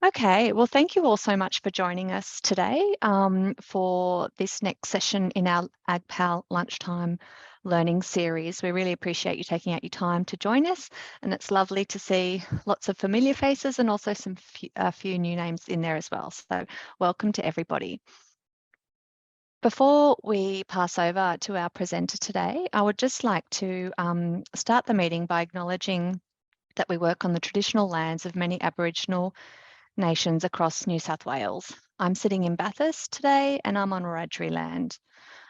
Okay, well, thank you all so much for joining us today for this next session in our AgPal Lunchtime Learning Series. We really appreciate you taking out your time to join us, and it's lovely to see lots of familiar faces and also a few new names in there as well. So welcome to everybody. Before we pass over to our presenter today, I would just like to start the meeting by acknowledging that we work on the traditional lands of many Aboriginal nations across New South Wales. I'm sitting in Bathurst today and I'm on Wiradjuri land.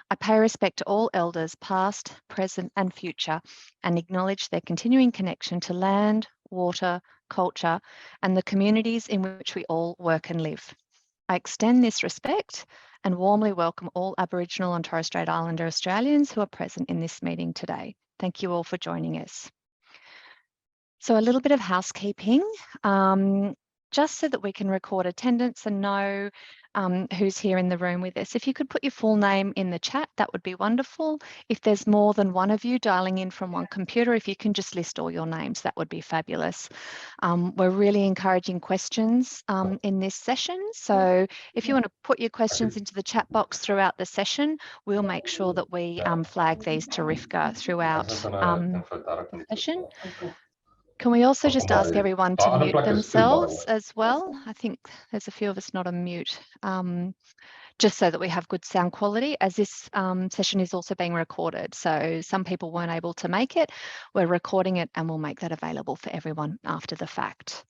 I pay respect to all elders past, present and future and acknowledge their continuing connection to land, water, culture and the communities in which we all work and live. I extend this respect and warmly welcome all Aboriginal and Torres Strait Islander Australians who are present in this meeting today. Thank you all for joining us. So a little bit of housekeeping. Just so that we can record attendance and know who's here in the room with us. If you could put your full name in the chat, that would be wonderful. If there's more than one of you dialing in from one computer, if you can just list all your names, that would be fabulous. We're really encouraging questions in this session. So if you want to put your questions into the chat box throughout the session, we'll make sure that we flag these to Rivka throughout the session. Can we also just ask everyone to mute themselves as well? I think there's a few of us not on mute, just so that we have good sound quality, as this session is also being recorded. So some people weren't able to make it. We're recording it and we'll make that available for everyone after the fact.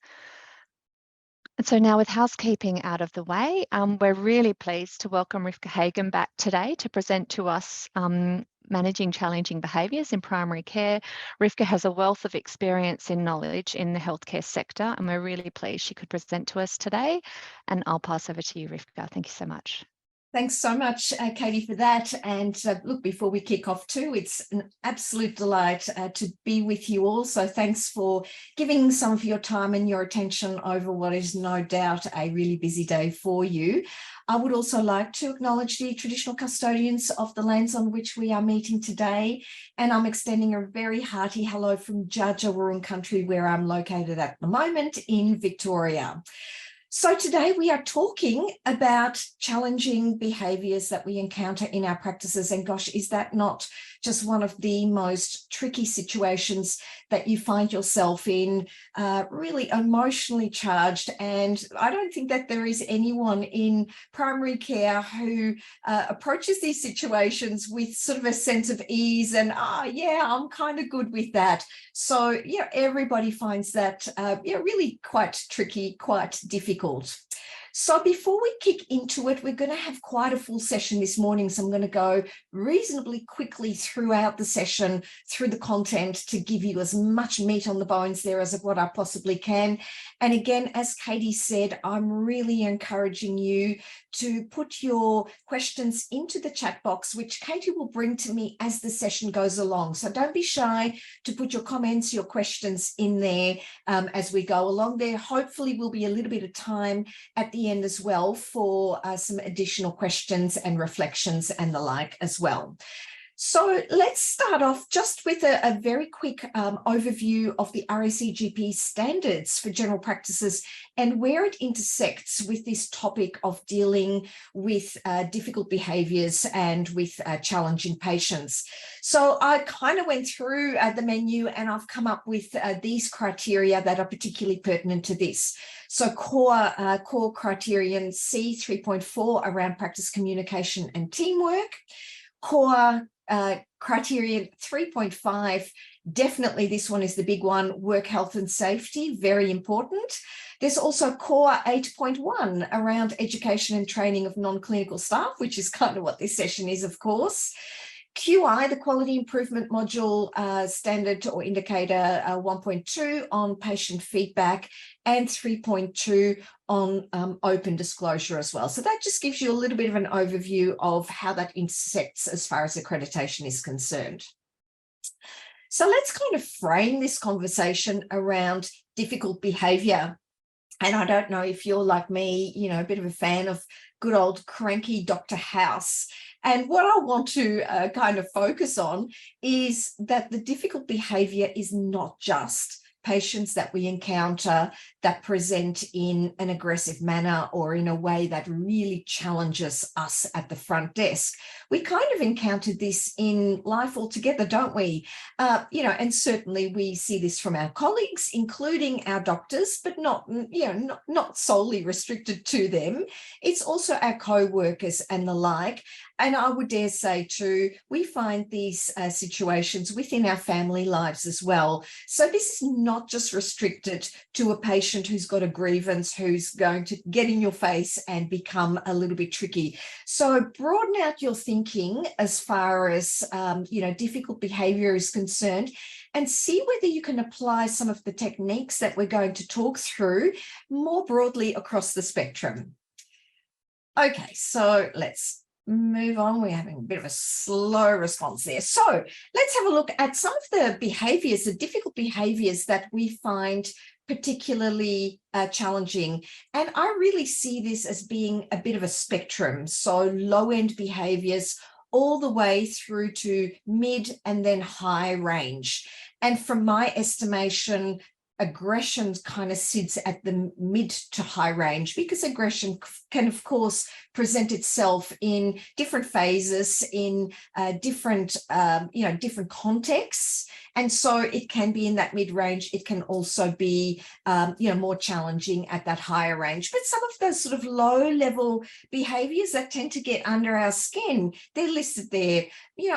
And so now with housekeeping out of the way, we're really pleased to welcome Rivka Hagen back today to present to us managing challenging behaviours in primary care. Rivka has a wealth of experience and knowledge in the healthcare sector, and we're really pleased she could present to us today. And I'll pass over to you, Rivka. Thank you so much. Thanks so much, Katie, for that. And look, before we kick off too, it's an absolute delight to be with you all. So thanks for giving some of your time and your attention over what is no doubt a really busy day for you. I would also like to acknowledge the traditional custodians of the lands on which we are meeting today. And I'm extending a very hearty hello from Djadja Wurrung country, where I'm located at the moment in Victoria. So today we are talking about challenging behaviours that we encounter in our practices. And gosh, is that not just one of the most tricky situations that you find yourself in, really emotionally charged? And I don't think that there is anyone in primary care who approaches these situations with sort of a sense of ease and, yeah, I'm kind of good with that. So, yeah, everybody finds that, really quite tricky, quite difficult. So before we kick into it, we're going to have quite a full session this morning. So I'm going to go reasonably quickly throughout the session, through the content, to give you as much meat on the bones there as what I possibly can. And again, as Katie said, I'm really encouraging you to put your questions into the chat box, which Katie will bring to me as the session goes along. So don't be shy to put your comments, your questions in there as we go along there. Hopefully we'll be a little bit of time at the end as well for some additional questions and reflections and the like as well. So let's start off just with a very quick overview of the RACGP standards for general practices and where it intersects with this topic of dealing with difficult behaviours and with challenging patients. So I kind of went through the menu and I've come up with these criteria that are particularly pertinent to this. So core criterion C 3.4 around practice communication and teamwork. Core criterion 3.5, definitely this one is the big one, work health and safety, very important. There's also core 8.1 around education and training of non-clinical staff, which is kind of what this session is, of course. QI, the quality improvement module standard or indicator 1.2 on patient feedback, and 3.2 on open disclosure as well. So that just gives you a little bit of an overview of how that intersects as far as accreditation is concerned. So let's kind of frame this conversation around difficult behaviour. And I don't know if you're like me, you know, a bit of a fan of good old cranky Dr. House. And what I want to kind of focus on is that the difficult behaviour is not just patients that we encounter that present in an aggressive manner or in a way that really challenges us at the front desk. We kind of encounter this in life altogether, don't we? And certainly we see this from our colleagues, including our doctors, but not solely restricted to them. It's also our co-workers and the like. And I would dare say too, we find these situations within our family lives as well. So this is not just restricted to a patient who's got a grievance, who's going to get in your face and become a little bit tricky. So broaden out your thinking as far as, difficult behavior is concerned, and see whether you can apply some of the techniques that we're going to talk through more broadly across the spectrum. Okay, so let's move on. We're having a bit of a slow response there. So let's have a look at some of the behaviors, the difficult behaviors that we find particularly challenging. And I really see this as being a bit of a spectrum. So low-end behaviors all the way through to mid and then high range. And from my estimation, aggression kind of sits at the mid to high range, because aggression can, of course, present itself in different phases, in different contexts. And so it can be in that mid-range. It can also be, more challenging at that higher range. But some of those sort of low-level behaviours that tend to get under our skin, they're listed there.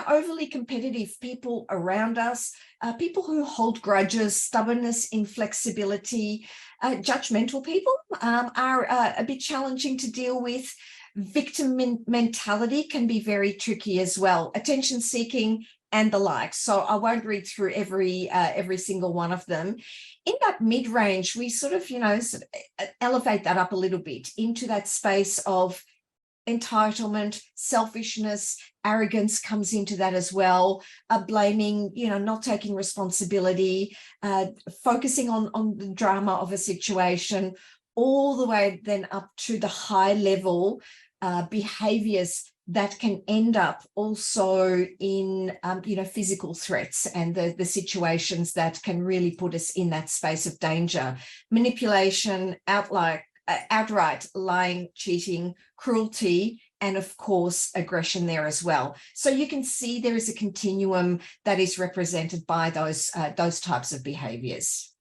Overly competitive people around us, people who hold grudges, stubbornness, inflexibility, judgmental people are a bit challenging to deal with. Victim mentality can be very tricky as well. Attention seeking and the like. So I won't read through every single one of them. In that mid-range, we sort of elevate that up a little bit into that space of entitlement, selfishness, arrogance comes into that as well, blaming, not taking responsibility, focusing on the drama of a situation, all the way then up to the high level behaviors that can end up also in, physical threats and the situations that can really put us in that space of danger. Manipulation, outright lying, cheating, cruelty, and of course, aggression there as well. So you can see there is a continuum that is represented by those types of behaviors.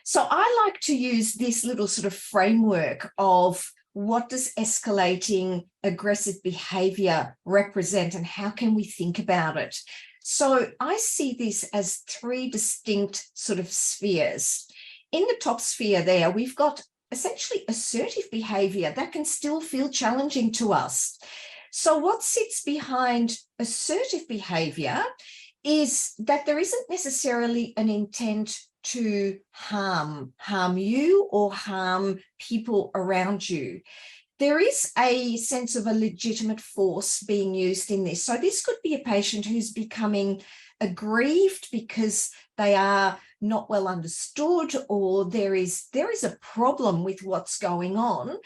So I like to use this little sort of framework of what does escalating aggressive behavior represent and how can we think about it? So I see this as three distinct sort of spheres. In the top sphere there, we've got essentially assertive behavior that can still feel challenging to us. So what sits behind assertive behavior is that there isn't necessarily an intent to harm you or harm people around you. There is a sense of a legitimate force being used in this. So this could be a patient who's becoming aggrieved because they are not well understood, or there is a problem with what's going on,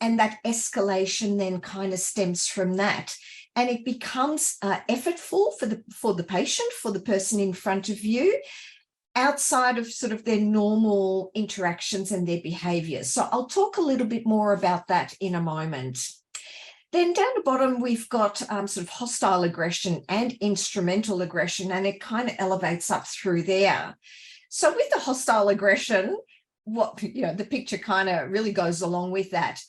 and that escalation then kind of stems from that. And it becomes effortful for the patient, for the person in front of you, outside of sort of their normal interactions and their behaviours. So I'll talk a little bit more about that in a moment. Then down the bottom, we've got sort of hostile aggression and instrumental aggression, and it kind of elevates up through there. So with the hostile aggression, the picture kind of really goes along with that.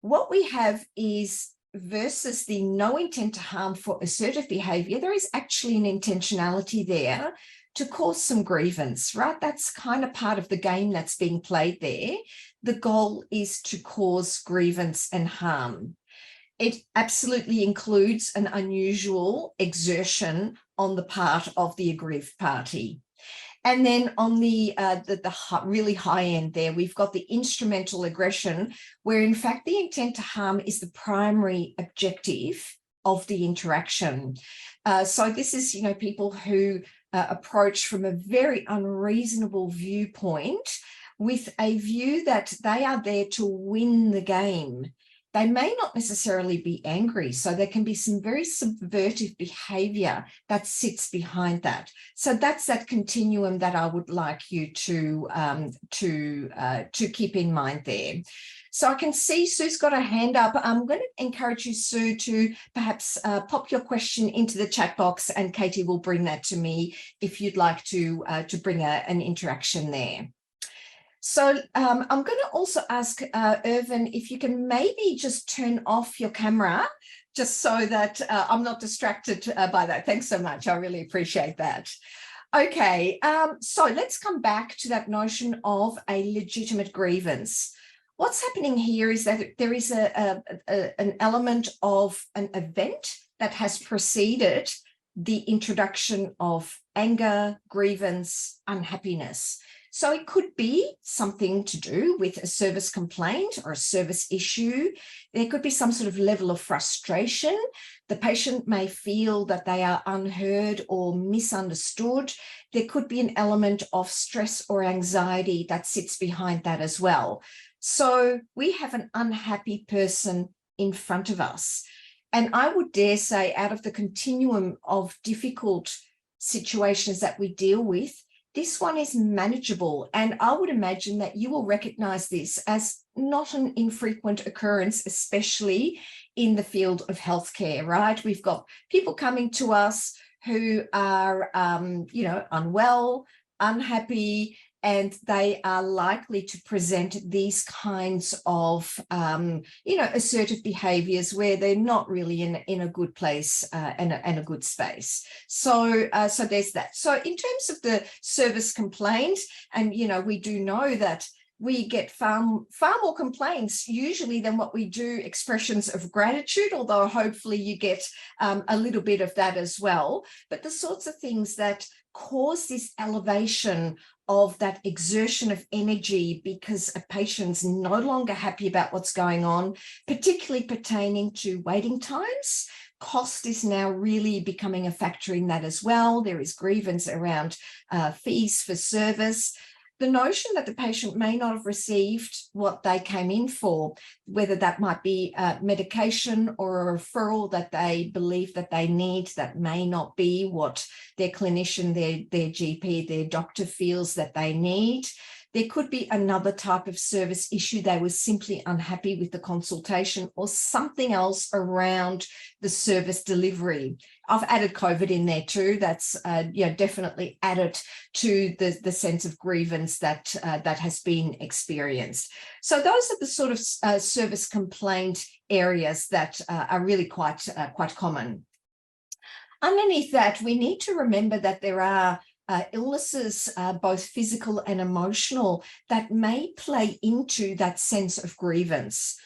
What we have is, versus the no intent to harm for assertive behaviour, there is actually an intentionality there to cause some grievance, right? That's kind of part of the game that's being played there. The goal is to cause grievance and harm. It absolutely includes an unusual exertion on the part of the aggrieved party. And then on the really high end there, we've got the instrumental aggression, where in fact the intent to harm is the primary objective of the interaction. So this is, people who approach from a very unreasonable viewpoint with a view that they are there to win the game. They may not necessarily be angry, so there can be some very subversive behavior that sits behind that. So that's that continuum that I would like you to keep in mind there. So I can see Sue's got her hand up. I'm going to encourage you, Sue, to perhaps pop your question into the chat box, and Katie will bring that to me if you'd like to bring an interaction there. So I'm going to also ask Irvin if you can maybe just turn off your camera, just so that I'm not distracted by that. Thanks so much. I really appreciate that. Okay, so let's come back to that notion of a legitimate grievance. What's happening here is that there is an element of an event that has preceded the introduction of anger, grievance, unhappiness. So it could be something to do with a service complaint or a service issue. There could be some sort of level of frustration. The patient may feel that they are unheard or misunderstood. There could be an element of stress or anxiety that sits behind that as well. So we have an unhappy person in front of us. And I would dare say, out of the continuum of difficult situations that we deal with, this one is manageable. And I would imagine that you will recognize this as not an infrequent occurrence, especially in the field of healthcare, right? We've got people coming to us who are, unwell, unhappy, and they are likely to present these kinds of, assertive behaviors where they're not really in a good place and a good space. So there's that. So in terms of the service complaint, and, we do know that we get far more complaints usually than what we do expressions of gratitude, although hopefully you get a little bit of that as well. But the sorts of things that cause this elevation of that exertion of energy because a patient's no longer happy about what's going on, particularly pertaining to waiting times. Cost is now really becoming a factor in that as well. There is grievance around fees for service. The notion that the patient may not have received what they came in for, whether that might be medication or a referral that they believe that they need, that may not be what their clinician, their GP, their doctor feels that they need. There could be another type of service issue. They were simply unhappy with the consultation or something else around the service delivery. I've added COVID in there too. That's definitely added to the sense of grievance that has been experienced. So those are the sort of service complaint areas that are really quite common. Underneath that, we need to remember that there are illnesses, both physical and emotional, that may play into that sense of grievance.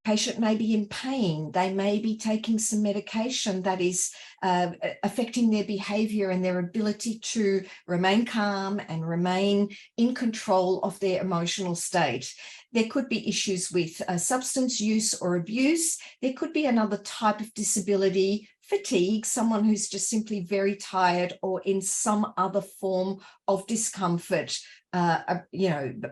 Patient may be in pain. They may be taking some medication that is affecting their behavior and their ability to remain calm and remain in control of their emotional state. There could be issues with substance use or abuse. There could be another type of disability, fatigue, someone who's just simply very tired or in some other form of discomfort,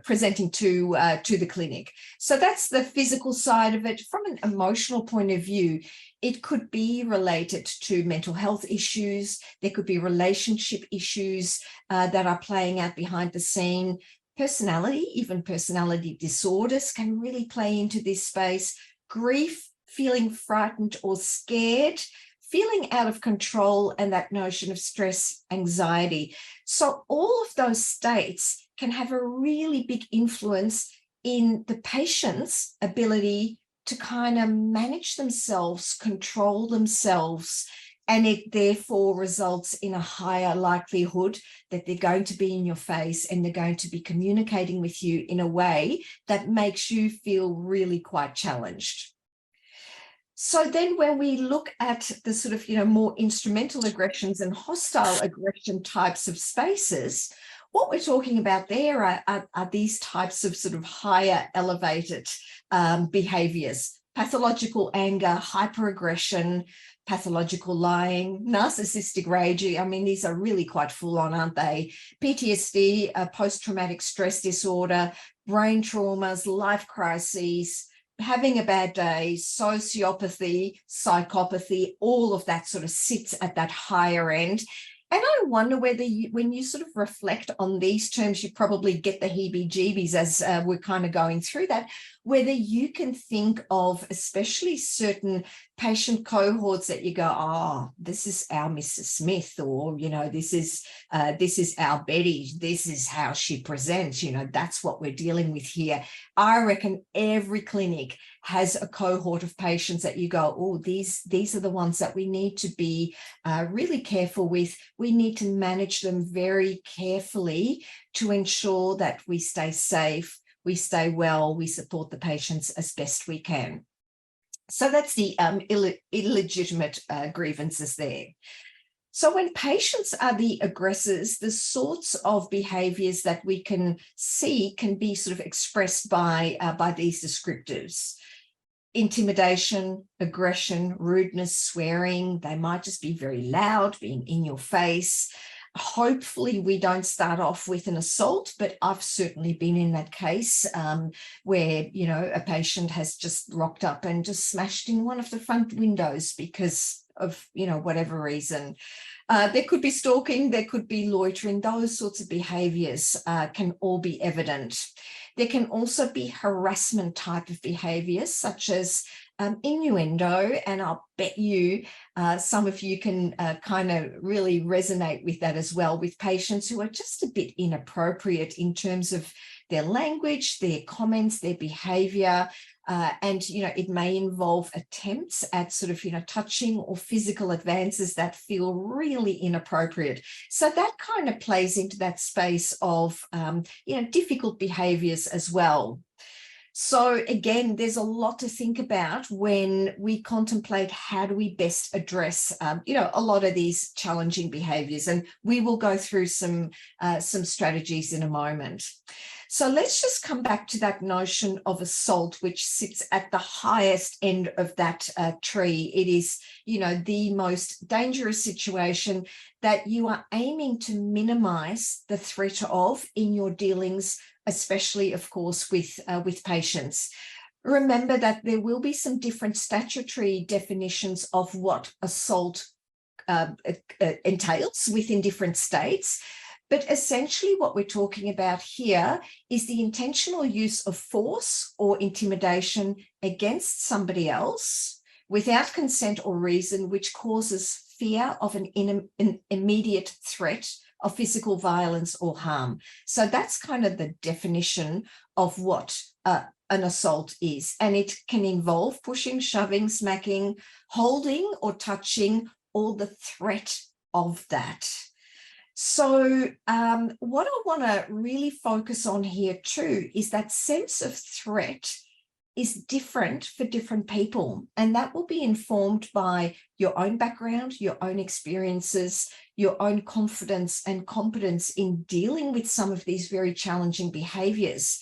presenting to the clinic. So that's the physical side of it. From an emotional point of view, it could be related to mental health issues. There could be relationship issues that are playing out behind the scene. Personality, even personality disorders can really play into this space. Grief, feeling frightened or scared, feeling out of control, and that notion of stress, anxiety. So all of those states can have a really big influence in the patient's ability to kind of manage themselves, control themselves, and it therefore results in a higher likelihood that they're going to be in your face and they're going to be communicating with you in a way that makes you feel really quite challenged. So then when we look at the sort of, more instrumental aggressions and hostile aggression types of spaces, what we're talking about there are these types of sort of higher elevated behaviors: pathological anger, hyperaggression, pathological lying, narcissistic rage. I mean, these are really quite full on, aren't they? PTSD, post-traumatic stress disorder, brain traumas, life crises, having a bad day, sociopathy, psychopathy, all of that sort of sits at that higher end. And I wonder whether when you sort of reflect on these terms, you probably get the heebie-jeebies as we're kind of going through that, whether you can think of especially certain patient cohorts that you go, oh, this is our Mrs. Smith, or, you know, this is our Betty, this is how she presents, you know, that's what we're dealing with here. I reckon every clinic has a cohort of patients that you go, oh, these are the ones that we need to be really careful with. We need to manage them very carefully to ensure that we stay safe, we stay well, we support the patients as best we can. So that's the illegitimate grievances there. So when patients are the aggressors, the sorts of behaviours that we can see can be sort of expressed by these descriptors. Intimidation, aggression, rudeness, swearing. They might just be very loud, being in your face. Hopefully we don't start off with an assault, but I've certainly been in that case where, you know, a patient has just rocked up and just smashed in one of the front windows because of, you know, whatever reason. There could be stalking, there could be loitering. Those sorts of behaviours can all be evident. There can also be harassment type of behaviours, such as innuendo, and I'll bet you some of you can kind of really resonate with that as well, with patients who are just a bit inappropriate in terms of their language, their comments, their behaviour. And, you know, it may involve attempts at sort of, you know, touching or physical advances that feel really inappropriate. So that kind of plays into that space of, you know, difficult behaviours as well. So again, there's a lot to think about when we contemplate how do we best address, you know, a lot of these challenging behaviours, and we will go through some strategies in a moment. So let's just come back to that notion of assault, which sits at the highest end of that tree. It is, you know, the most dangerous situation that you are aiming to minimise the threat of in your dealings, especially, of course, with patients. Remember that there will be some different statutory definitions of what assault entails within different states. But essentially what we're talking about here is the intentional use of force or intimidation against somebody else without consent or reason, which causes fear of an immediate threat of physical violence or harm. So that's kind of the definition of what an assault is. And it can involve pushing, shoving, smacking, holding or touching, or the threat of that. So what I want to really focus on here too is that sense of threat is different for different people, and that will be informed by your own background, your own experiences, your own confidence and competence in dealing with some of these very challenging behaviours.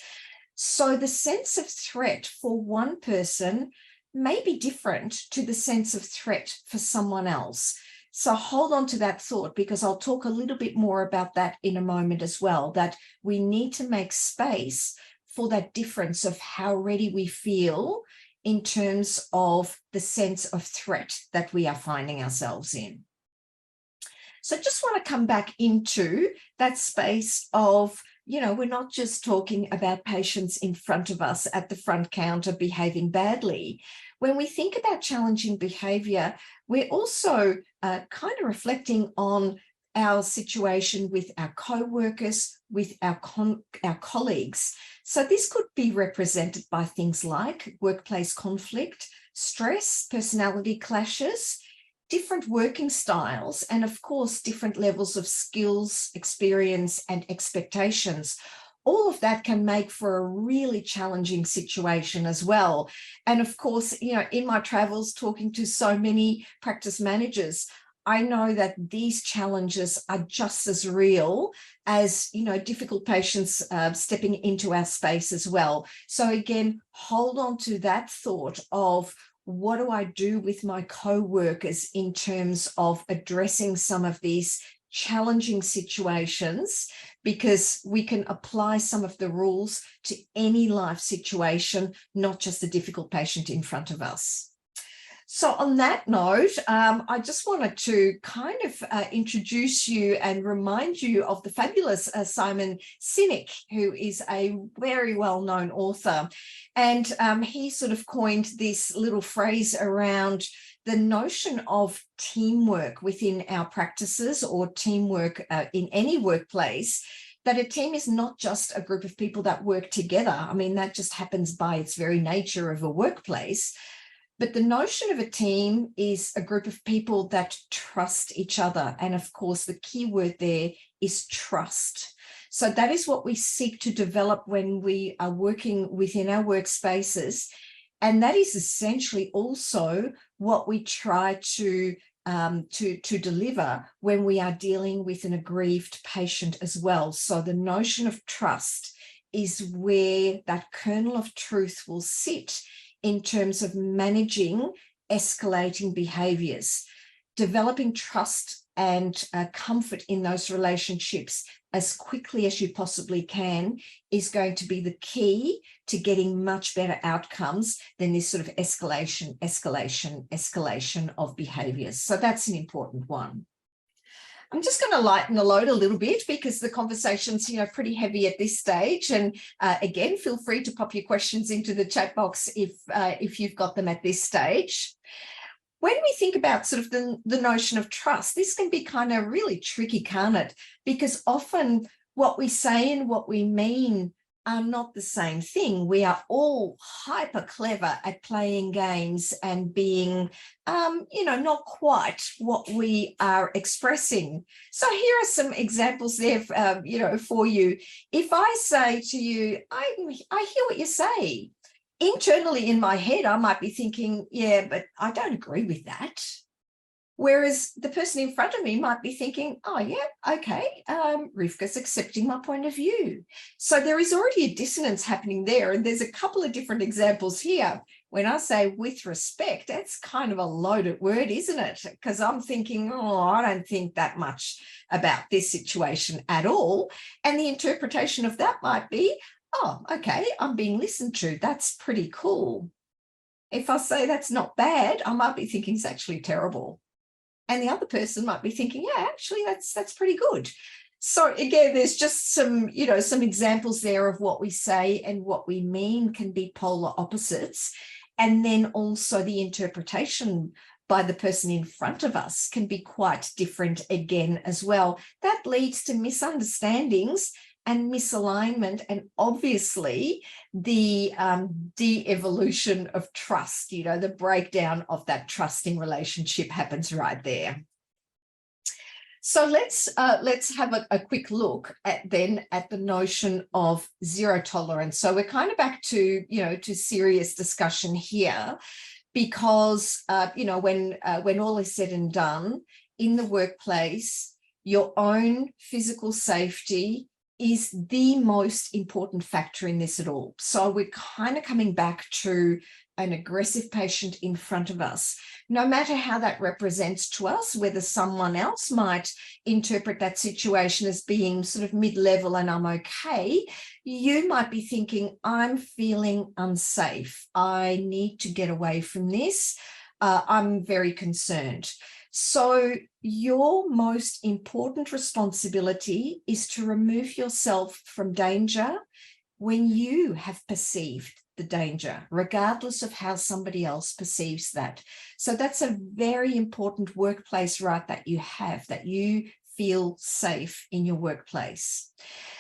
So the sense of threat for one person may be different to the sense of threat for someone else. So hold on to that thought, because I'll talk a little bit more about that in a moment as well, that we need to make space for that difference of how ready we feel in terms of the sense of threat that we are finding ourselves in. So just want to come back into that space of, you know, we're not just talking about patients in front of us at the front counter behaving badly. When we think about challenging behaviour, we're also kind of reflecting on our situation with our co-workers, with our colleagues. So this could be represented by things like workplace conflict, stress, personality clashes, different working styles, and of course, different levels of skills, experience, and expectations. All of that can make for a really challenging situation as well. And of course, you know, in my travels, talking to so many practice managers, I know that these challenges are just as real as, you know, difficult patients stepping into our space as well. So again, hold on to that thought of, what do I do with my co-workers in terms of addressing some of these challenging situations because we can apply some of the rules to any life situation, not just a difficult patient in front of us. So on that note, I just wanted to kind of introduce you and remind you of the fabulous Simon Sinek, who is a very well-known author. And he sort of coined this little phrase around the notion of teamwork within our practices, or teamwork in any workplace, that a team is not just a group of people that work together. I mean, that just happens by its very nature of a workplace. But the notion of a team is a group of people that trust each other. And of course, the key word there is trust. So that is what we seek to develop when we are working within our workspaces. And that is essentially also what we try to deliver when we are dealing with an aggrieved patient as well. So the notion of trust is where that kernel of truth will sit in terms of managing escalating behaviours. Developing trust and comfort in those relationships as quickly as you possibly can is going to be the key to getting much better outcomes than this sort of escalation of behaviours. So that's an important one. I'm just going to lighten the load a little bit because the conversation's, pretty heavy at this stage. And again, feel free to pop your questions into the chat box if you've got them at this stage. When we think about sort of the notion of trust, this can be kind of really tricky, can't it? Because often what we say and what we mean are not the same thing. We are all hyper clever at playing games and being, not quite what we are expressing. So here are some examples there, for you. If I say to you, I hear what you say. Internally in my head, I might be thinking, yeah, but I don't agree with that. Whereas the person in front of me might be thinking, oh, yeah, okay, Rivka's accepting my point of view. So there is already a dissonance happening there. And there's a couple of different examples here. When I say with respect, that's kind of a loaded word, isn't it? Because I'm thinking, oh, I don't think that much about this situation at all. And the interpretation of that might be, oh, okay, I'm being listened to. That's pretty cool. If I say that's not bad, I might be thinking it's actually terrible. And the other person might be thinking, yeah, actually, that's pretty good. So again, there's just some examples there of what we say and what we mean can be polar opposites. And then also the interpretation by the person in front of us can be quite different again as well. That leads to misunderstandings and misalignment, and obviously the de-evolution of trust, the breakdown of that trusting relationship happens right there. So let's have a quick look at the notion of zero tolerance. So we're kind of back to, to serious discussion here, because, when all is said and done in the workplace, your own physical safety is the most important factor in this at all. So we're kind of coming back to an aggressive patient in front of us, no matter how that represents to us, whether someone else might interpret that situation as being sort of mid-level and I'm okay, you might be thinking, I'm feeling unsafe. I need to get away from this. I'm very concerned. So your most important responsibility is to remove yourself from danger when you have perceived the danger, regardless of how somebody else perceives that. So that's a very important workplace right that you have, that you feel safe in your workplace.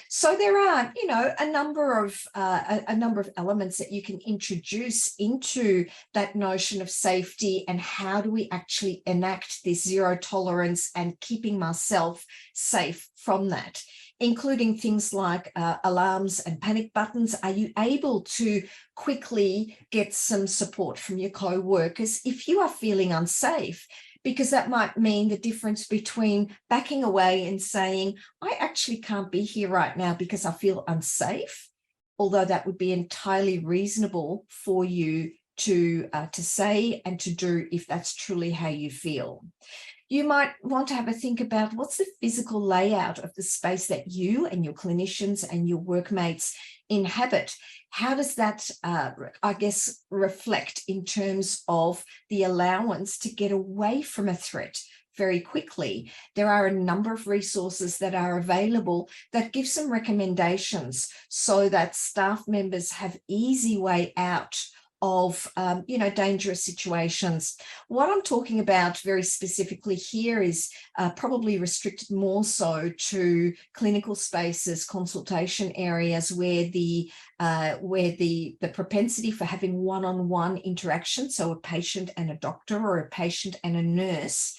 So there are, a number of elements that you can introduce into that notion of safety, and how do we actually enact this zero tolerance and keeping myself safe from that, including things like alarms and panic buttons. Are you able to quickly get some support from your co-workers if you are feeling unsafe? Because that might mean the difference between backing away and saying, I actually can't be here right now because I feel unsafe, although that would be entirely reasonable for you to say and to do if that's truly how you feel. You might want to have a think about what's the physical layout of the space that you and your clinicians and your workmates inhabit. How does that, I guess, reflect in terms of the allowance to get away from a threat very quickly? There are a number of resources that are available that give some recommendations so that staff members have easy way out of dangerous situations. What I'm talking about very specifically here is probably restricted more so to clinical spaces, consultation areas where the propensity for having one-on-one interaction, so a patient and a doctor or a patient and a nurse,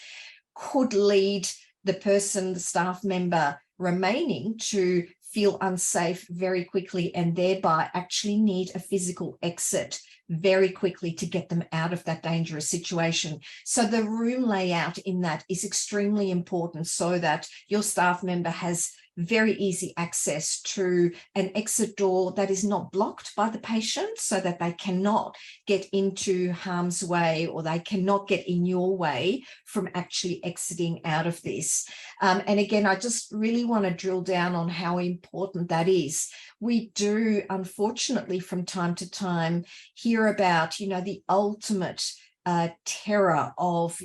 could lead the staff member remaining to feel unsafe very quickly and thereby actually need a physical exit very quickly to get them out of that dangerous situation. So the room layout in that is extremely important so that your staff member has very easy access to an exit door that is not blocked by the patient so that they cannot get into harm's way or they cannot get in your way from actually exiting out of this. And again, I just really want to drill down on how important that is. We do, unfortunately, from time to time, hear about, the ultimate terror of,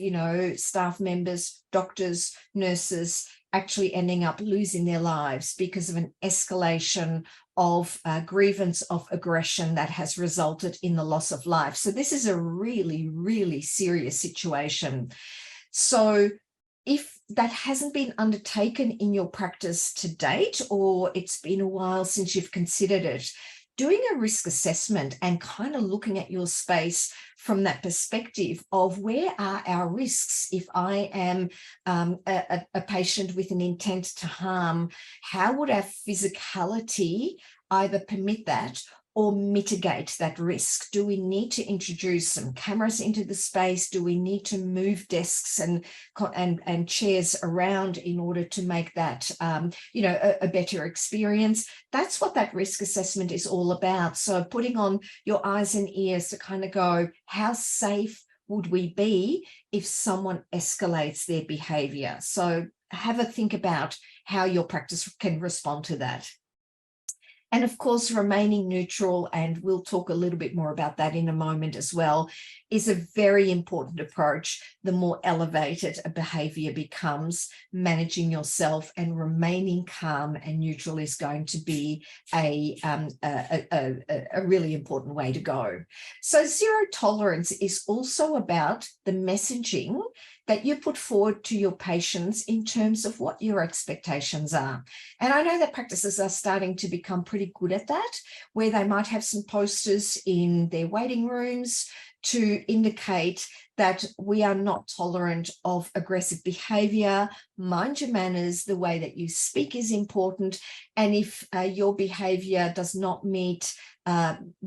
staff members, doctors, nurses, actually ending up losing their lives because of an escalation of grievance of aggression that has resulted in the loss of life. So this is a really, really serious situation. So if that hasn't been undertaken in your practice to date, or it's been a while since you've considered it, doing a risk assessment and kind of looking at your space from that perspective of where are our risks if I am a patient with an intent to harm, how would our physicality either permit that or mitigate that risk? Do we need to introduce some cameras into the space? Do we need to move desks and chairs around in order to make that, a better experience? That's what that risk assessment is all about. So putting on your eyes and ears to kind of go, how safe would we be if someone escalates their behavior? So have a think about how your practice can respond to that. And of course, remaining neutral, and we'll talk a little bit more about that in a moment as well, is a very important approach. The more elevated a behavior becomes, managing yourself and remaining calm and neutral is going to be a really important way to go. So zero tolerance is also about the messaging that you put forward to your patients in terms of what your expectations are. And I know that practices are starting to become pretty good at that, where they might have some posters in their waiting rooms to indicate that we are not tolerant of aggressive behavior, mind your manners, the way that you speak is important, and if your behavior does not meet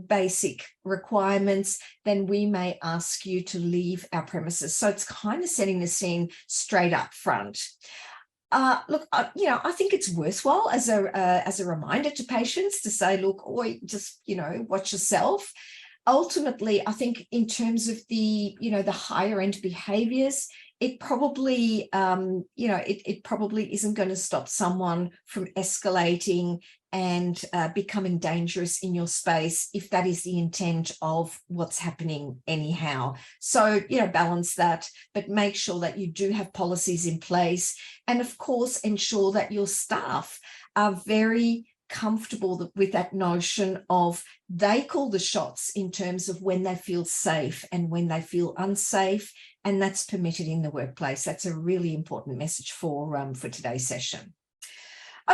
basic requirements, then we may ask you to leave our premises. So it's kind of setting the scene straight up front. Look, I think it's worthwhile as a reminder to patients to say, look, just, watch yourself. Ultimately, I think in terms of the higher end behaviors, it probably, it probably isn't going to stop someone from escalating and becoming dangerous in your space if that is the intent of what's happening anyhow. So, balance that, but make sure that you do have policies in place. And of course, ensure that your staff are very comfortable with that notion of they call the shots in terms of when they feel safe and when they feel unsafe, and that's permitted in the workplace. That's a really important message for today's session.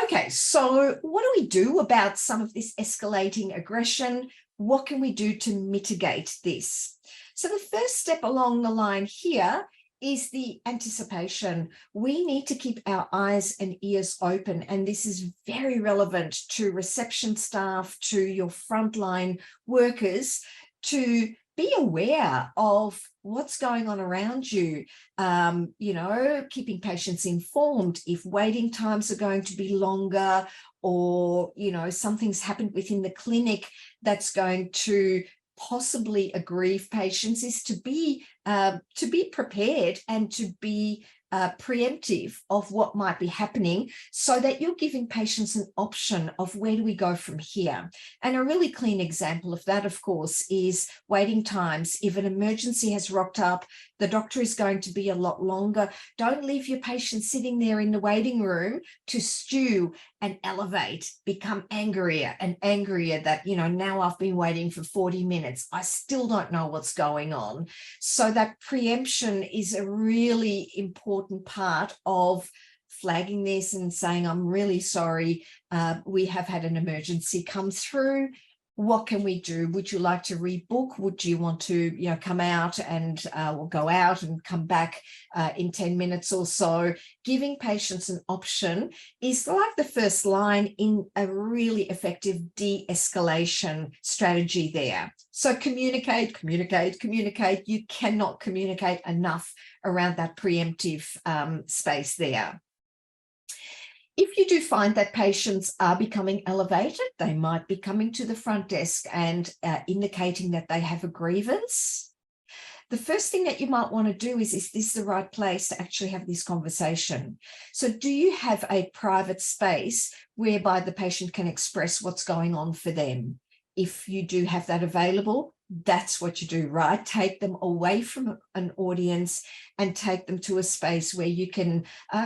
Okay, so what do we do about some of this escalating aggression? What can we do to mitigate this? So the first step along the line here is the anticipation. We need to keep our eyes and ears open, and this is very relevant to reception staff, to your frontline workers, to be aware of what's going on around you, keeping patients informed if waiting times are going to be longer, or, something's happened within the clinic that's going to possibly aggrieve patients, is to be prepared and to be preemptive of what might be happening, so that you're giving patients an option of where do we go from here. And a really clean example of that, of course, is waiting times. If an emergency has rocked up, the doctor is going to be a lot longer. Don't leave your patient sitting there in the waiting room to stew and elevate, become angrier and angrier that, now I've been waiting for 40 minutes. I still don't know what's going on. So that preemption is a really important part of flagging this and saying, I'm really sorry, we have had an emergency come through. What can we do? Would you like to rebook? Would you want to, come out and we'll go out and come back in 10 minutes or so? Giving patients an option is like the first line in a really effective de-escalation strategy there. So communicate, communicate, communicate. You cannot communicate enough around that preemptive space there. If you do find that patients are becoming elevated, they might be coming to the front desk and indicating that they have a grievance. The first thing that you might want to do is this the right place to actually have this conversation? So do you have a private space whereby the patient can express what's going on for them? If you do have that available, that's what you do, right? Take them away from an audience and take them to a space where you can,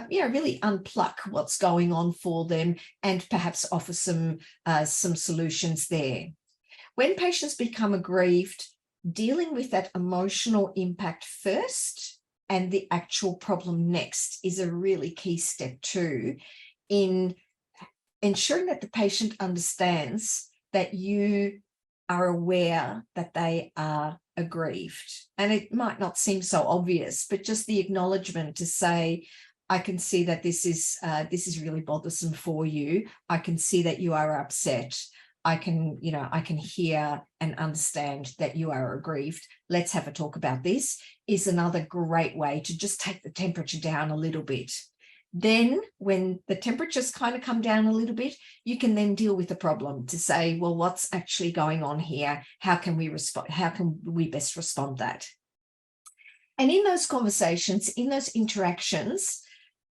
really unpluck what's going on for them and perhaps offer some solutions there. When patients become aggrieved, dealing with that emotional impact first and the actual problem next is a really key step too, in ensuring that the patient understands that you are aware that they are aggrieved. And it might not seem so obvious, but just the acknowledgement to say, I can see that this is really bothersome for you. I can see that you are upset. I can hear and understand that you are aggrieved. Let's have a talk about this, is another great way to just take the temperature down a little bit. Then when the temperatures kind of come down a little bit, you can then deal with the problem to say, well, what's actually going on here? How can we respond? How can we best respond that? And in those conversations, in those interactions,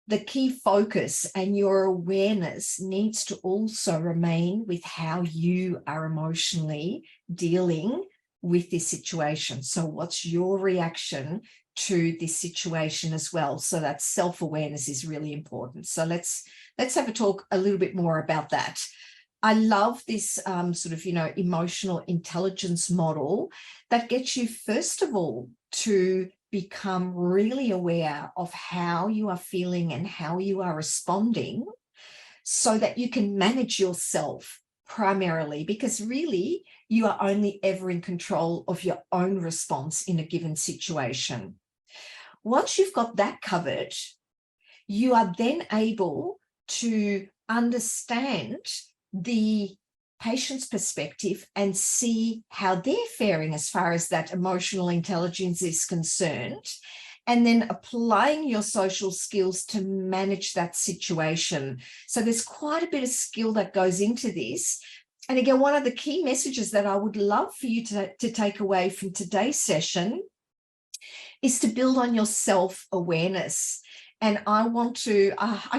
the key focus and your awareness needs to also remain with how you are emotionally dealing with this situation. So what's your reaction to this situation as well? So that self-awareness is really important. So let's have a talk a little bit more about that. I love this emotional intelligence model that gets you, first of all, to become really aware of how you are feeling and how you are responding, so that you can manage yourself primarily, because really you are only ever in control of your own response in a given situation. Once you've got that covered, you are then able to understand the patient's perspective and see how they're faring as far as that emotional intelligence is concerned, and then applying your social skills to manage that situation. So there's quite a bit of skill that goes into this. And again, one of the key messages that I would love for you to take away from today's session is to build on your self-awareness. And I want to,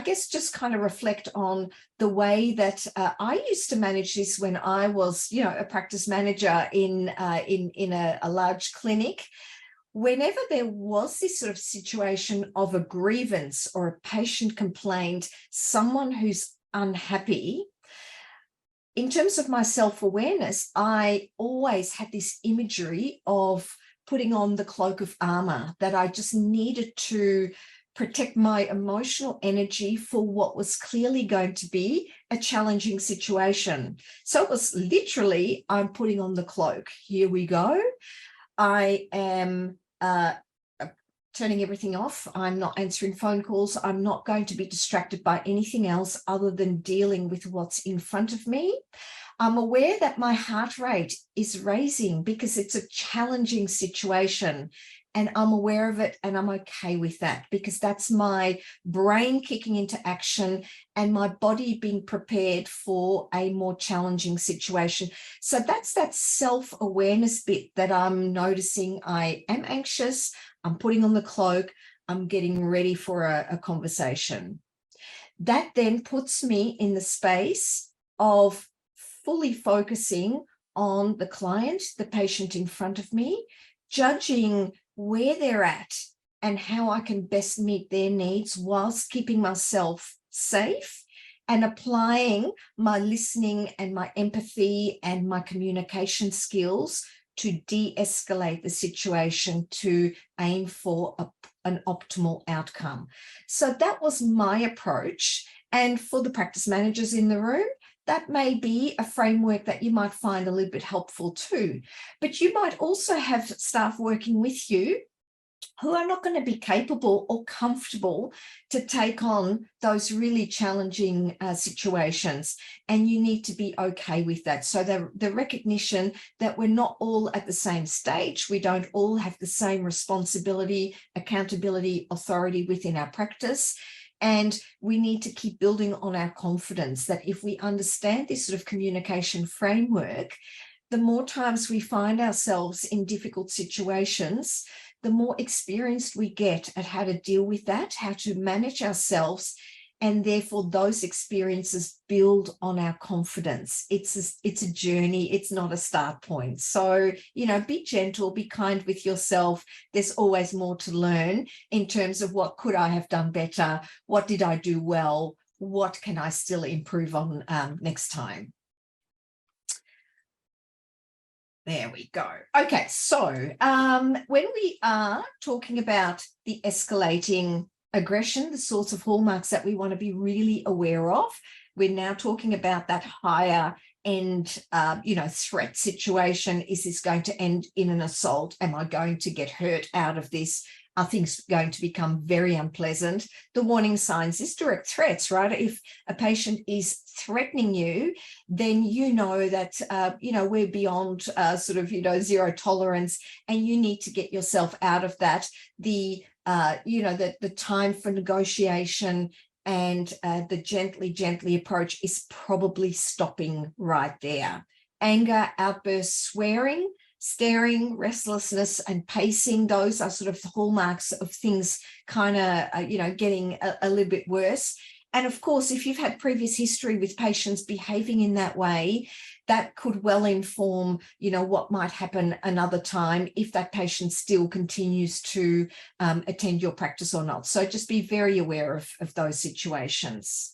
just kind of reflect on the way that I used to manage this when I was, a practice manager in a large clinic. Whenever there was this sort of situation of a grievance or a patient complained, someone who's unhappy, in terms of my self-awareness, I always had this imagery of putting on the cloak of armor, that I just needed to protect my emotional energy for what was clearly going to be a challenging situation. So it was literally, I'm putting on the cloak. Here we go. I am turning everything off. I'm not answering phone calls. I'm not going to be distracted by anything else other than dealing with what's in front of me. I'm aware that my heart rate is raising because it's a challenging situation, and I'm aware of it, and I'm okay with that, because that's my brain kicking into action and my body being prepared for a more challenging situation. So that's that self-awareness bit that I'm noticing. I am anxious. I'm putting on the cloak. I'm getting ready for a conversation. That then puts me in the space of fully focusing on the client, the patient in front of me, judging where they're at and how I can best meet their needs whilst keeping myself safe, and applying my listening and my empathy and my communication skills to de-escalate the situation to aim for an optimal outcome. So that was my approach. And for the practice managers in the room, that may be a framework that you might find a little bit helpful too. But you might also have staff working with you who are not going to be capable or comfortable to take on those really challenging situations. And you need to be okay with that. So the recognition that we're not all at the same stage, we don't all have the same responsibility, accountability, authority within our practice. And we need to keep building on our confidence that if we understand this sort of communication framework, the more times we find ourselves in difficult situations, the more experienced we get at how to deal with that, how to manage ourselves, and therefore those experiences build on our confidence. It's a journey, it's not a start point. So, be gentle, be kind with yourself. There's always more to learn in terms of what could I have done better? What did I do well? What can I still improve on next time? There we go. Okay, so when we are talking about the escalating aggression, the sorts of hallmarks that we want to be really aware of, we're now talking about that higher end, threat situation. Is this going to end in an assault? Am I going to get hurt out of this? Are things going to become very unpleasant? The warning signs is direct threats, right? If a patient is threatening you, then you know that, we're beyond zero tolerance, and you need to get yourself out of that. The time for negotiation and the gently approach is probably stopping right there. Anger, outbursts, swearing, staring, restlessness, and pacing, those are sort of the hallmarks of things kind of, getting a little bit worse. And of course, if you've had previous history with patients behaving in that way, that could well inform, what might happen another time if that patient still continues to attend your practice or not. So just be very aware of those situations.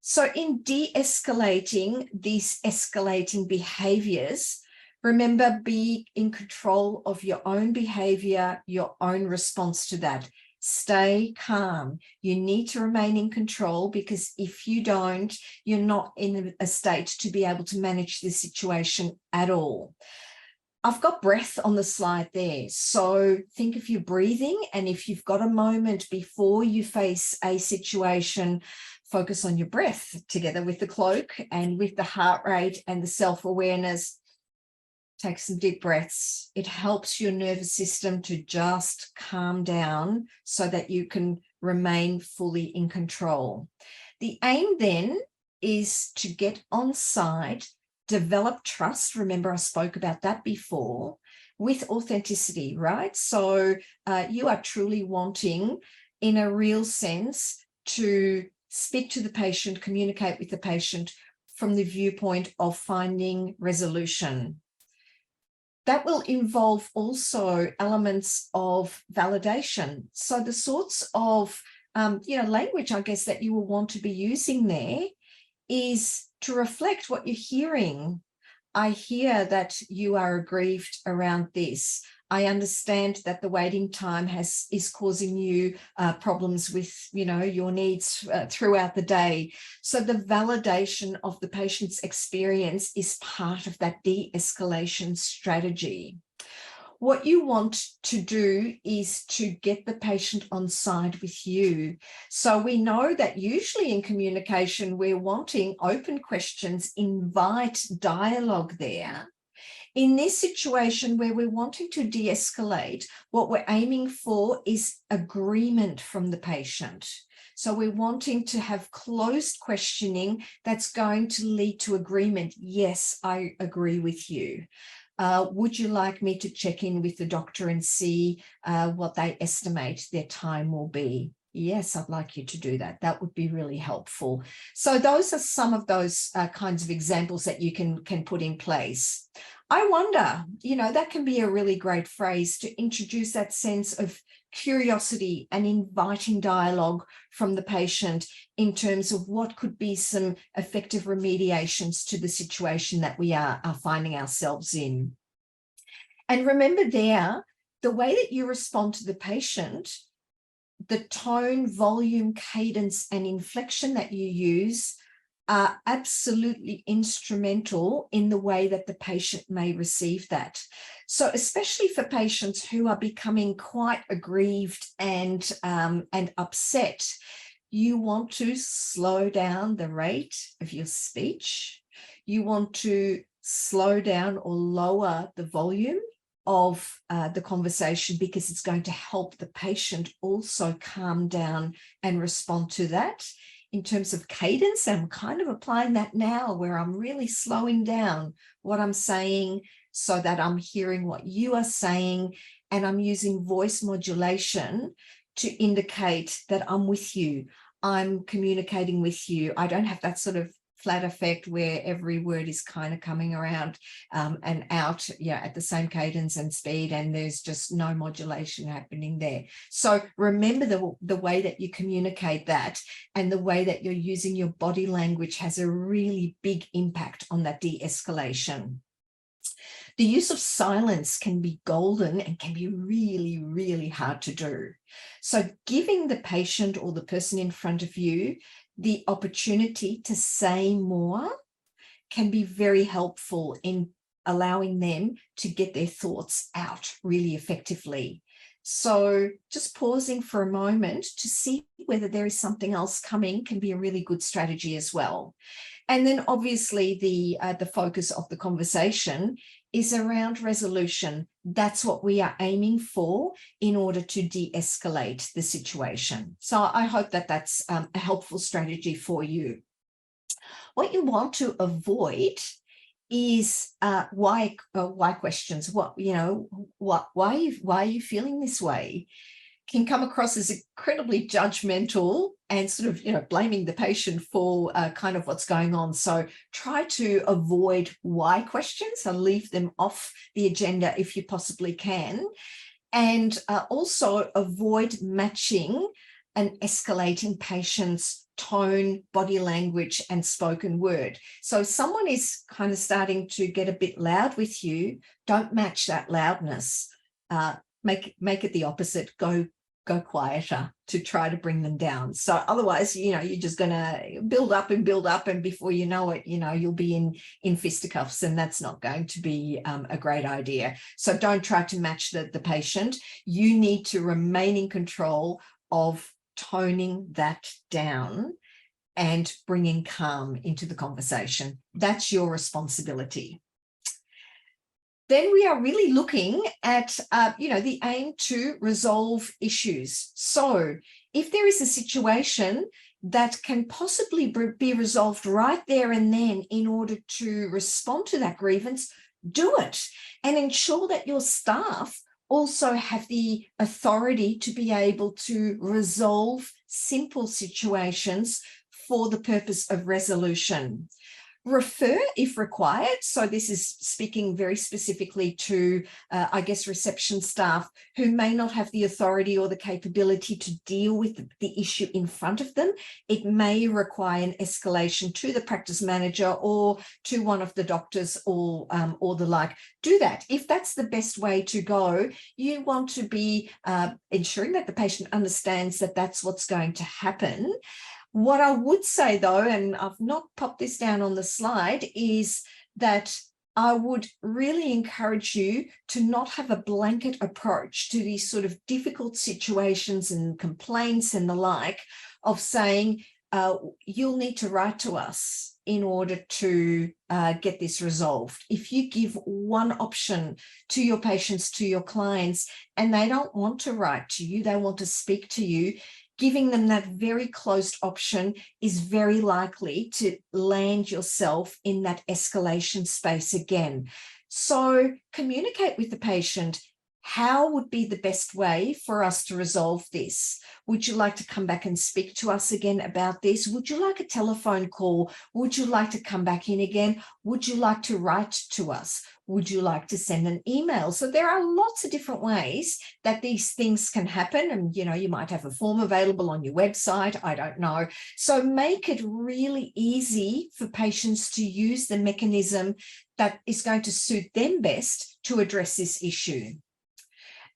So in de-escalating these escalating behaviors, remember, be in control of your own behavior, your own response to that. Stay calm. You need to remain in control, because if you don't, you're not in a state to be able to manage the situation at all. I've got breath on the slide there. So think of your breathing, and if you've got a moment before you face a situation, focus on your breath together with the cloak and with the heart rate and the self-awareness. Take some deep breaths. It helps your nervous system to just calm down so that you can remain fully in control. The aim then is to get on side, develop trust. Remember, I spoke about that before, with authenticity, right? So you are truly wanting, in a real sense, to speak to the patient, communicate with the patient from the viewpoint of finding resolution. That will involve also elements of validation. So the sorts of, language, I guess, that you will want to be using there is to reflect what you're hearing. I hear that you are aggrieved around this. I understand that the waiting time is causing you problems with, your needs throughout the day. So the validation of the patient's experience is part of that de-escalation strategy. What you want to do is to get the patient on side with you. So we know that usually in communication, we're wanting open questions, invite dialogue there. In this situation where we're wanting to de-escalate, what we're aiming for is agreement from the patient. So we're wanting to have closed questioning that's going to lead to agreement. Yes, I agree with you. Would you like me to check in with the doctor and see what they estimate their time will be? Yes, I'd like you to do that. That would be really helpful. So those are some of those kinds of examples that you can put in place. I wonder, that can be a really great phrase to introduce that sense of curiosity and inviting dialogue from the patient in terms of what could be some effective remediations to the situation that we are finding ourselves in. And remember there, the way that you respond to the patient, the tone, volume, cadence, and inflection that you use are absolutely instrumental in the way that the patient may receive that. So especially for patients who are becoming quite aggrieved and upset, you want to slow down the rate of your speech. You want to slow down or lower the volume of the conversation, because it's going to help the patient also calm down and respond to that. In terms of cadence, I'm kind of applying that now, where I'm really slowing down what I'm saying so that I'm hearing what you are saying, and I'm using voice modulation to indicate that I'm with you, I'm communicating with you. I don't have that sort of flat effect where every word is kind of coming around and out at the same cadence and speed, and there's just no modulation happening there. So remember the way that you communicate that, and the way that you're using your body language has a really big impact on that de-escalation. The use of silence can be golden and can be really, really hard to do. So giving the patient or the person in front of you the opportunity to say more can be very helpful in allowing them to get their thoughts out really effectively. So just pausing for a moment to see whether there is something else coming can be a really good strategy as well. And then obviously the focus of the conversation is around resolution. That's what we are aiming for in order to de-escalate the situation. So I hope that that's a helpful strategy for you. What you want to avoid is why questions. Why are you feeling this way? Can come across as incredibly judgmental and sort of, blaming the patient for kind of what's going on. So try to avoid why questions and leave them off the agenda if you possibly can. And also avoid matching an escalating patient's tone, body language, and spoken word. So if someone is kind of starting to get a bit loud with you, don't match that loudness. Make it the opposite. Go quieter to try to bring them down. So otherwise, you're just going to build up, and before you know it, you'll be in fisticuffs, and that's not going to be a great idea. So don't try to match the patient. You need to remain in control of toning that down and bringing calm into the conversation. That's your responsibility. Then we are really looking at, the aim to resolve issues. So if there is a situation that can possibly be resolved right there and then in order to respond to that grievance, do it, and ensure that your staff also have the authority to be able to resolve simple situations for the purpose of resolution. Refer if required. So this is speaking very specifically to, reception staff who may not have the authority or the capability to deal with the issue in front of them. It may require an escalation to the practice manager or to one of the doctors or the like. Do that. If that's the best way to go, you want to be ensuring that the patient understands that that's what's going to happen. What I would say, though, and I've not popped this down on the slide, is that I would really encourage you to not have a blanket approach to these sort of difficult situations and complaints and the like, of saying, you'll need to write to us in order to get this resolved. If you give one option to your patients, to your clients, and they don't want to write to you, they want to speak to you, giving them that very closed option is very likely to land yourself in that escalation space again. So communicate with the patient. How would be the best way for us to resolve this? Would you like to come back and speak to us again about this? Would you like a telephone call? Would you like to come back in again? Would you like to write to us? Would you like to send an email? So there are lots of different ways that these things can happen. And, you might have a form available on your website. I don't know. So make it really easy for patients to use the mechanism that is going to suit them best to address this issue.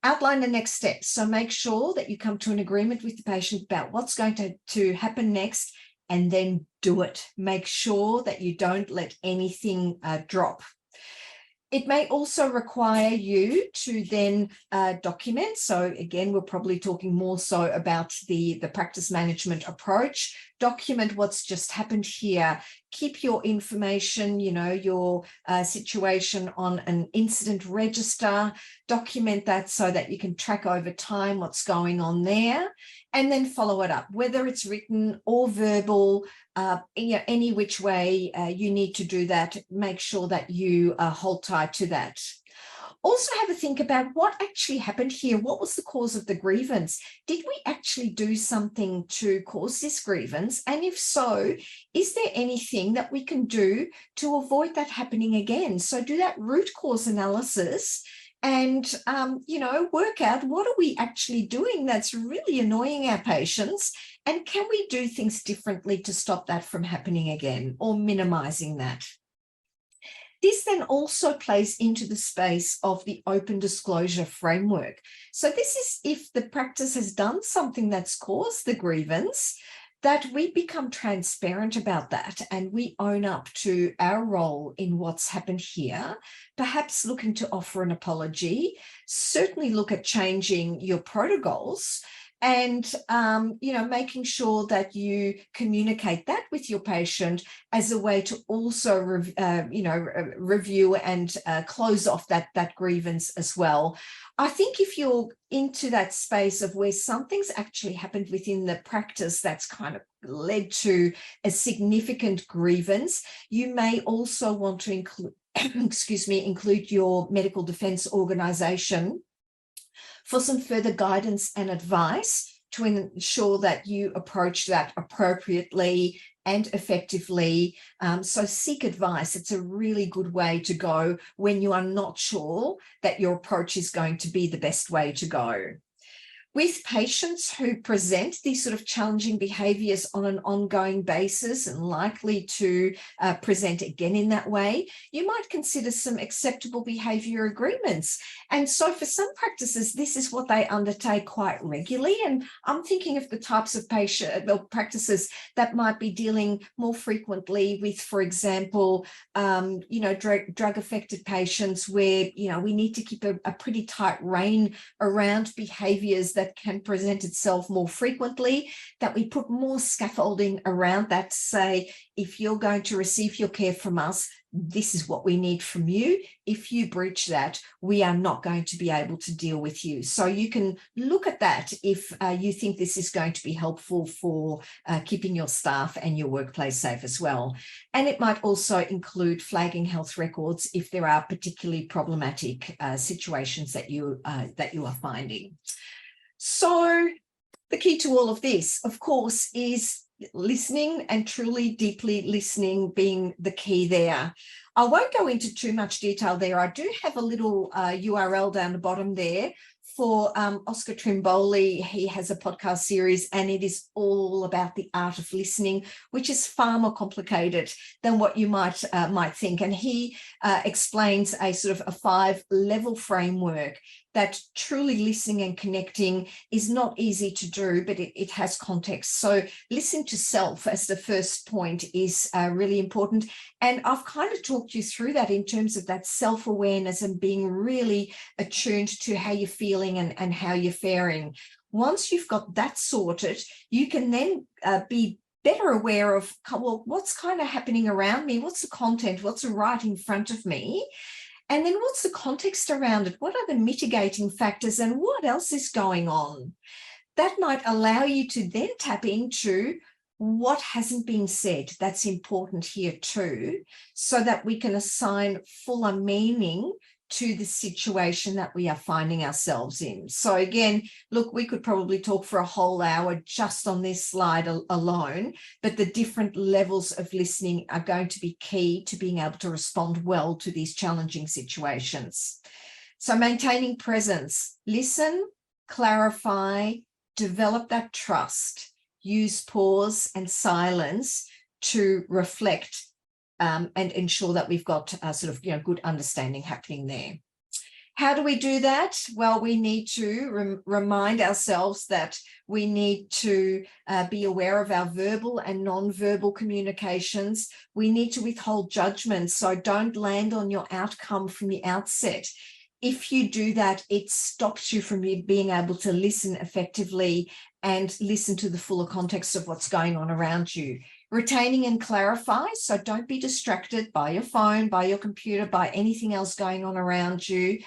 Outline the next steps. So make sure that you come to an agreement with the patient about what's going to happen next, and then do it. Make sure that you don't let anything drop. It may also require you to then document. So again, we're probably talking more so about the practice management approach. Document what's just happened here. Keep your information, your situation on an incident register. Document that so that you can track over time what's going on there, and then follow it up, whether it's written or verbal. Any which way you need to do that. Make sure that you hold tight to that. Also have a think about what actually happened here. What was the cause of the grievance? Did we actually do something to cause this grievance? And if so, is there anything that we can do to avoid that happening again? So do that root cause analysis and, work out what are we actually doing that's really annoying our patients, and can we do things differently to stop that from happening again or minimizing that? This then also plays into the space of the open disclosure framework. So this is if the practice has done something that's caused the grievance, that we become transparent about that and we own up to our role in what's happened here, perhaps looking to offer an apology, certainly look at changing your protocols, and making sure that you communicate that with your patient as a way to also review and close off that grievance as well. I think if you're into that space of where something's actually happened within the practice that's kind of led to a significant grievance, you may also want to include your medical defence organisation for some further guidance and advice to ensure that you approach that appropriately and effectively. So seek advice. It's a really good way to go when you are not sure that your approach is going to be the best way to go. With patients who present these sort of challenging behaviours on an ongoing basis and likely to present again in that way, you might consider some acceptable behaviour agreements. And so for some practices, this is what they undertake quite regularly. And I'm thinking of the types of practices that might be dealing more frequently with, for example, drug-affected patients where, we need to keep a pretty tight rein around behaviours that can present itself more frequently, that we put more scaffolding around that to say, if you're going to receive your care from us, this is what we need from you. If you breach that, we are not going to be able to deal with you. So you can look at that if you think this is going to be helpful for keeping your staff and your workplace safe as well. And it might also include flagging health records if there are particularly problematic situations that you are finding. So the key to all of this, of course, is listening, and truly deeply listening being the key there. I won't go into too much detail there. I do have a little URL down the bottom there for Oscar Trimboli. He has a podcast series and it is all about the art of listening, which is far more complicated than what you might think. And he explains a sort of a 5-level framework that truly listening and connecting is not easy to do, but it has context. So listen to self as the first point is really important. And I've kind of talked you through that in terms of that self-awareness and being really attuned to how you're feeling and how you're faring. Once you've got that sorted, you can then be better aware of, well, what's kind of happening around me? What's the content? What's right in front of me? And then what's the context around it? What are the mitigating factors and what else is going on? That might allow you to then tap into what hasn't been said. That's important here too, so that we can assign fuller meaning to the situation that we are finding ourselves in. So again, look, we could probably talk for a whole hour just on this slide alone, but the different levels of listening are going to be key to being able to respond well to these challenging situations. So maintaining presence, listen, clarify, develop that trust, use pause and silence to reflect and ensure that we've got a sort of good understanding happening there. How do we do that? Well, we need to remind ourselves that we need to be aware of our verbal and non-verbal communications. We need to withhold judgment, so don't land on your outcome from the outset. If you do that, it stops you from being able to listen effectively and listen to the fuller context of what's going on around you. Retaining and clarify, so don't be distracted by your phone, by your computer, by anything else going on around you,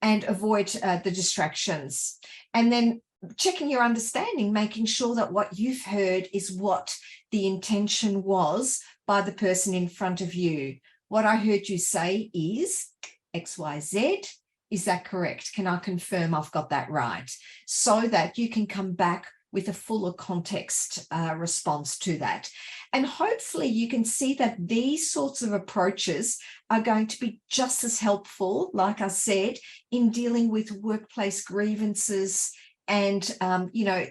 and avoid the distractions. And then checking your understanding, making sure that what you've heard is what the intention was by the person in front of you. What I heard you say is XYZ. Is that correct? Can I confirm I've got that right? So that you can come back with a fuller context response to that. And hopefully you can see that these sorts of approaches are going to be just as helpful, like I said, in dealing with workplace grievances and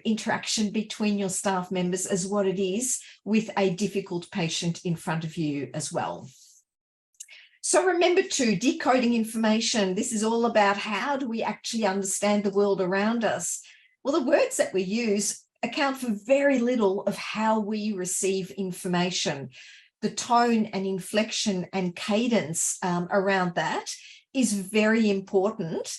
interaction between your staff members as what it is with a difficult patient in front of you as well. So remember too, decoding information. This is all about how do we actually understand the world around us. Well, the words that we use account for very little of how we receive information. The tone and inflection and cadence around that is very important.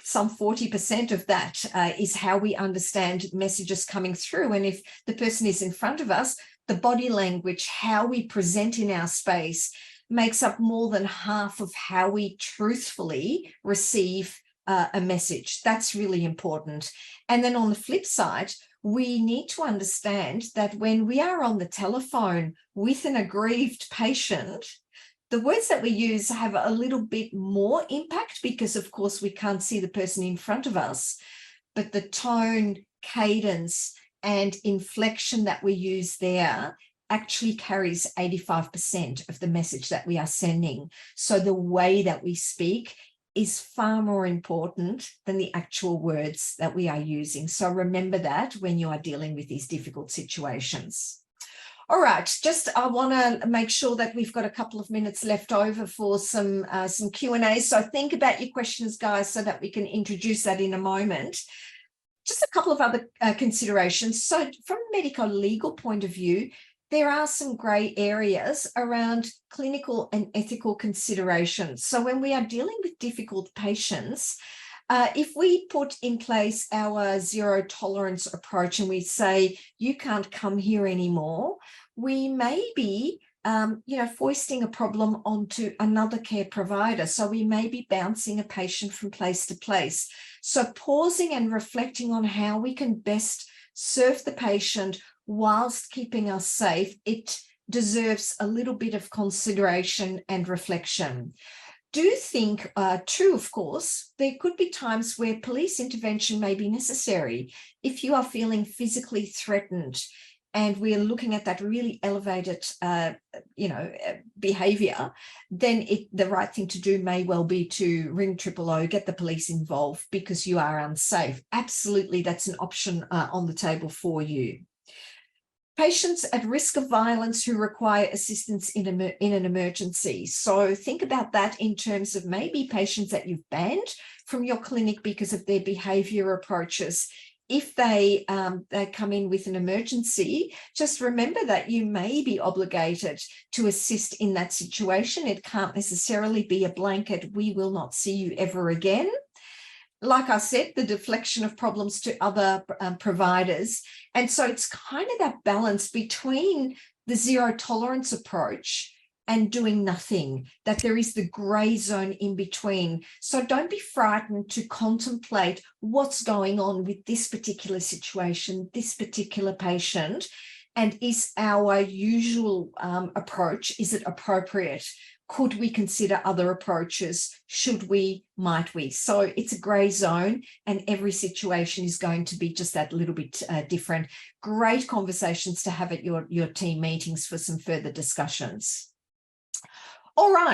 Some 40% of that is how we understand messages coming through. And if the person is in front of us, the body language, how we present in our space, makes up more than half of how we truthfully receive a message. That's really important. And then on the flip side, we need to understand that when we are on the telephone with an aggrieved patient, the words that we use have a little bit more impact because, of course, we can't see the person in front of us. But the tone, cadence, and inflection that we use there actually carries 85% of the message that we are sending. So the way that we speak is far more important than the actual words that we are using. So remember that when you are dealing with these difficult situations. All right, I want to make sure that we've got a couple of minutes left over for some Q&A. So think about your questions, guys, so that we can introduce that in a moment. Just a couple of other considerations. So from a medico-legal point of view, there are some grey areas around clinical and ethical considerations. So when we are dealing with difficult patients, if we put in place our zero tolerance approach and we say, you can't come here anymore, we may be foisting a problem onto another care provider. So we may be bouncing a patient from place to place. So pausing and reflecting on how we can best serve the patient whilst keeping us safe, it deserves a little bit of consideration and reflection. Do think too, of course, there could be times where police intervention may be necessary. If you are feeling physically threatened and we are looking at that really elevated, behaviour, then the right thing to do may well be to ring 000, get the police involved because you are unsafe. Absolutely, that's an option on the table for you. Patients at risk of violence who require assistance in an emergency. So think about that in terms of maybe patients that you've banned from your clinic because of their behaviour approaches. If they come in with an emergency, just remember that you may be obligated to assist in that situation. It can't necessarily be a blanket, we will not see you ever again. Like I said, the deflection of problems to other providers. And so it's kind of that balance between the zero tolerance approach and doing nothing, that there is the grey zone in between. So don't be frightened to contemplate what's going on with this particular situation, this particular patient, And is our usual approach, is it appropriate? Could we consider other approaches? Should we, might we? So it's a grey zone, and every situation is going to be just that little bit different. Great conversations to have at your team meetings for some further discussions. All right.